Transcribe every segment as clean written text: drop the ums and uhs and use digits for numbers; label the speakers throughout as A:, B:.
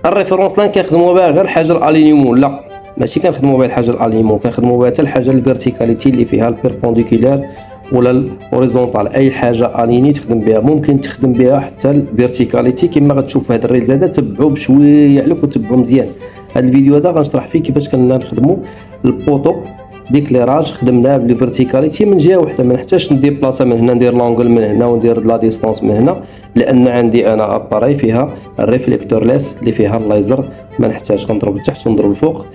A: الريفيرونس لاين كنخدموا بها غير الحاجه الالينيومون، لا ماشي كنخدموا بها الحاجه الالينيومون، كنخدموا بها حتى الحاجه الفيرتيكاليتي اللي فيها البيربونديكولار ولا الهوريزونتال. اي حاجه اليني تخدم بها، ممكن تخدم بها حتى الفيرتيكاليتي كما غتشوف هذا الريلز هذا. تبعوا بشويه عليك وتبعوا مزيان. هذا الفيديو هذا غنشرح فيه كيفاش كنا نخدموا البوطو ديكليراج. خدمناه بلي فيرتيكاليتي من جهه وحده، ما نحتاجش نديبلاصا من هنا، ندير لونغل من هنا وندير لا ديستانس من هنا، لان عندي انا اباري فيها الريفليكتور ليس اللي فيها الليزر، ما نحتاج نضرب لتحت ونضرب لفوق.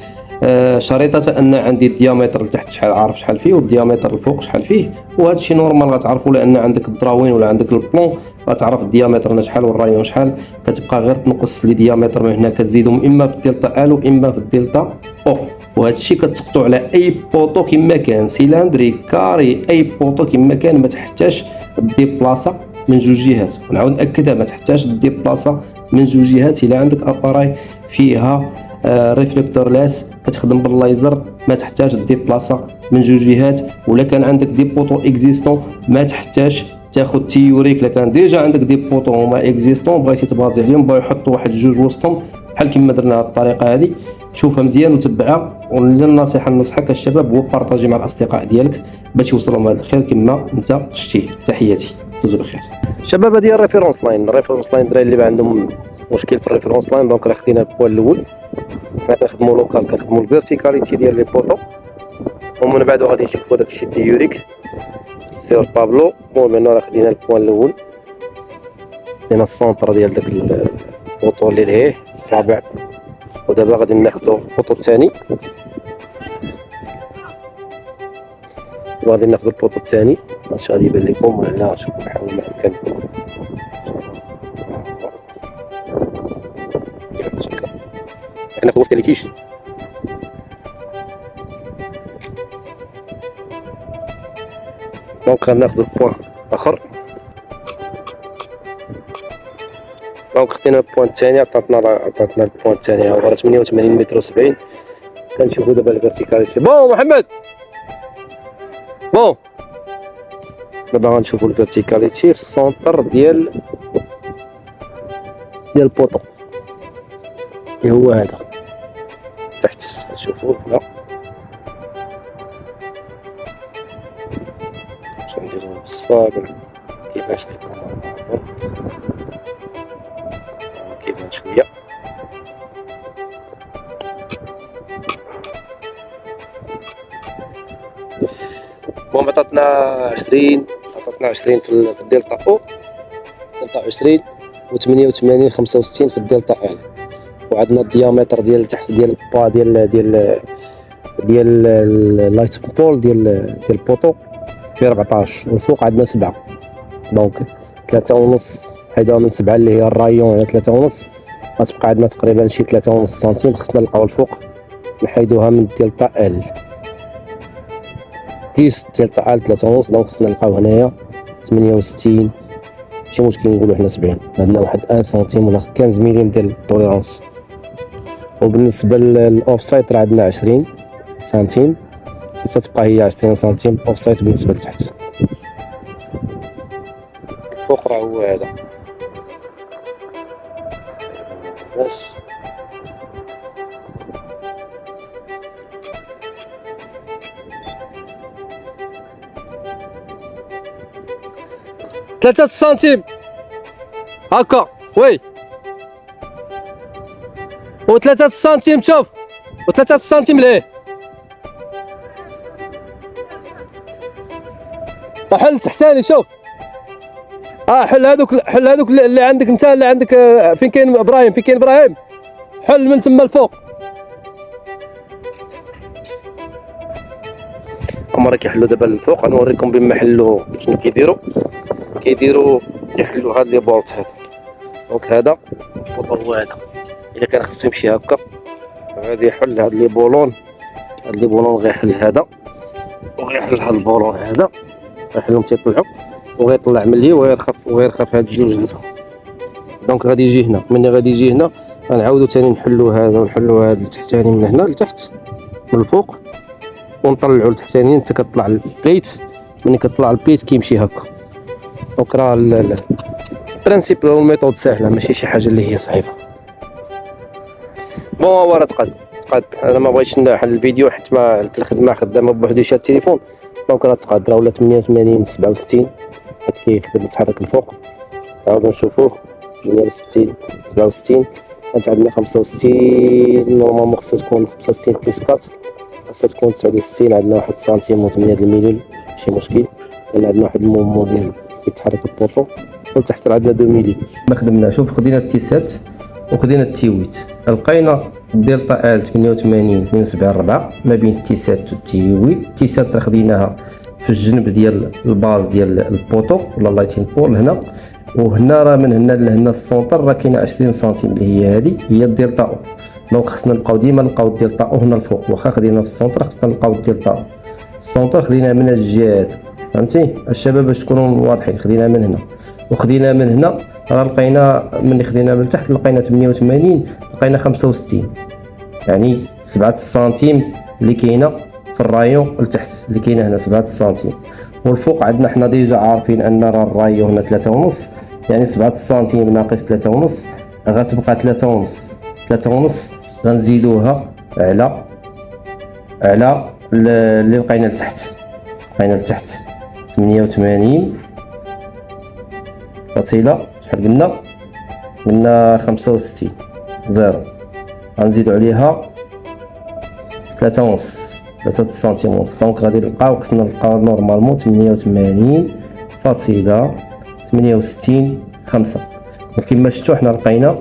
A: شريطه ان عندي الديامتر لتحت شحال، عارف شحال فيه، والديامتر الفوق شحال فيه، وهذا الشيء نورمال غتعرفوا، لان عندك الدراوين ولا عندك البلون غتعرف الديامتر شحال والرايون شحال. كتبقى غير تنقص لي ديامتر من هنا، كتزيدهم اما في الدلتا ال واما في الدلتا او. وهذا الشيء كتسقطوا على اي بوطو كما كان، سيلندري كاري، اي بوطو كما كان، ما تحتاجش ديبلاصا من جوج جهات. ونعاود ناكدها، ما تحتاجش ديبلاصا من جوج جهات. الا عندك اباراي فيها ريفليكتور لاس كتخدم بالليزر، ما تحتاج ديبلاصا من جوج جهات. ولا كان عندك دي بوطو اكزيستون ما تحتاج تاخذ تيوريك. الا كان ديجا عندك دي بوطو هما اكزيستون بغيتي تبازي عليهم، بغا يحطوا واحد جوج وسطهم بحال كما درنا هذه الطريقه هذه. شوفها مزيان وتبعها. والنصيحه ننصحك الشباب هو بارطاجي مع الاصدقاء ديالك باش يوصلهم هذا الخير كما انت شتيه. تحياتي، دوزوا بخير شباب. هذه الريفيرونس لاين. الريفيرونس لاين الدراري اللي عندهم مشكل في الريفيرونس لاين، دونك راه خدينا البوان الاول، حنا كنخدموا لوكال، كنخدموا الفيرتيكاليتي ديال لي بوطو، ومن بعد غادي نشوفوا داك الشيء تيوريك سير طابلو. بون منا راه خدينا البوان الاول، خدينا السونتر ديال داك البوطو اللي لهيه الرابع، ودابا غادي ناخذوا البوطو الثاني. غادي ناخذوا البوطو الثاني، واش غادي يبان لكم ولا شوفوا نحاول ما امكن. انا في وسط التيش دونك غناخذوا البوان اخر. دونك خدينا البوان الثاني، عطاتنا البوان الثاني هو 88 متر و70. كنشوفوا دابا الفيرتيكاليتي. بون محمد، بون دابا غنشوفوا الفيرتيكاليتي في السونتر ديال البوطو اللي هو هذا تحت. شوفوا هنا باش نديرو بالصفاقل كيفاش لكم كيبان شويه. المهم عطاتنا 20 في الدلتا او، دلتا 20 و88 65 في الدلتا ال. وعندنا الديامتر ديال تحت ديال البا ديال اللايت بول ديال البوطو في 14، والفوق عندنا 7. دونك 3.5 حيدوها من 7 اللي هي الرايون على 3.5، غتبقى عندنا تقريبا شي 3.5 سنتيم. خصنا نلقاو الفوق نحيدوها من الدلتا ال بليس دلتا ال 3.5. دونك خصنا نلقاو هنايا 68، ماشي مشكل نقولوا حنا 70. عندنا واحد 1 سنتيم ولا 15 مليم ديال التوليرانس. وبالنسبه للاوف سايت راه عندنا 20 سنتيم، خاصها تبقى هي 20 سنتيم اوف سايت بالنسبه لتحت. الفوق راه هو هذا باش ثلاثة سنتيم هكا. وي و3 سنتيم، شوف و3 سنتيم ليه. وحل تحتاني شوف، حل هذوك اللي عندك انت، اللي عندك فين كاين ابراهيم، فين كاين ابراهيم، حل من تما الفوق. هما راه كيحلوا دابا الفوق، غنوريكم بما حلوا شنو كيديروا كيحلوا هاد لي بولت هذا. دونك هذا البوطو هو هذا، الا كان خصو يمشي هكا غادي يحل هاد لي بولون، غيحل هذا وغيحل هاد البولون هذا، غيحلهم تيطلعوا وغيطلع من ليه وغيرخف هاد الجوج هذو. دونك غادي يجي هنا، ملي غادي يجي هنا غنعاودو ثاني نحلوا هذا ونحلوا هذا التحتاني من هنا لتحت من الفوق ونطلعوا التحتاني حتى كطلع البليت. ملي كطلع البليت كيمشي هكا. دونك راه البرانسيب والميثود ساهله، ماشي شي حاجه اللي هي صعيبه. بون هو راه تقاد. انا ما بغيتش نحل الفيديو حيت ما في الخدمه خدامه بوحدو شاد التليفون، دونك راه تقاد راه ولا 88 67 حيت كيخدم يتحرك الفوق. نعاودو نشوفوه 68 67 كانت عندنا 65 نورمالمون خصها تكون 65 بليس 4 خاصها تكون 69. عندنا واحد سنتيم و 8 المليون ماشي مشكل لان عندنا واحد المومون ديال كيتحرك البوطو. وتحت عندنا 2 مليون ما خدمنا. شوف خدينا التي 7 وخدينا التي 8 لقينا دلتا ال 88 72 ما بين التي 7 والتي 8. التي 7 راه خديناها في الجنب ديال الباز ديال البوطو ولا لايتين بول هنا، وهنا راه من هنا لهنا السونتر راه كاينه 20 سنتيم اللي هي هذه هي الدلتا او. دونك خصنا نبقاو ديما نلقاو الدلتا او هنا الفوق، واخا خدينا السونتر خصنا نلقاو الدلتا او. السونتر خديناه من الجهات فهمتي الشباب باش تكونوا واضحين. خدينا من هنا وخدينا من هنا راه لقينا ملي خدينا من التحت لقينا 88 لقينا 65 يعني 7 سنتيم اللي كاينه في الرايون لتحت اللي كاينه هنا 7 سنتيم. والفوق عندنا حنا ديجا عارفين ان راه الرايون هنا 3.5 يعني 7 سنتيم ناقص 3.5 غتبقى 3.5. 3.5 غنزيدوها على اللي لقينا لتحت. لقينا لتحت 88 فاصلة شحال قلنا 65 زيرو غنزيدو عليها 3.5 3 سنتيم. دونك غادي نلقاو خصنا نلقاو نورمالمون 88 فاصلة 68 5. وكما شفتوا حنا لقينا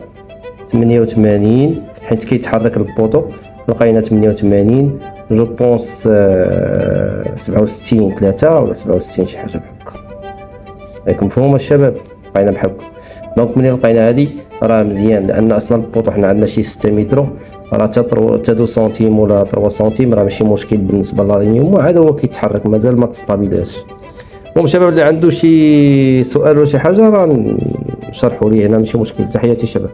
A: 88 حيت كيتحرك البوطو لقينا 88 جو بونس 67 3 ولا 67 شي حاجه بحال هكا. راكم مفهوم الشباب؟ لقينا بحال هكا. دونك ملي لقينا هادي راه مزيان لان اصلا البوطو حنا عندنا شي 6 متر راه تا 2 سنتيم ولا 3 سنتيم راه ماشي مشكل بالنسبه للالينيوم. عاد هو كيتحرك مازال ما تستابيلاش. المهم شباب اللي عنده شي سؤال ولا شي حاجه راه نشرحوا ليه هنا ماشي مشكل. تحياتي شباب.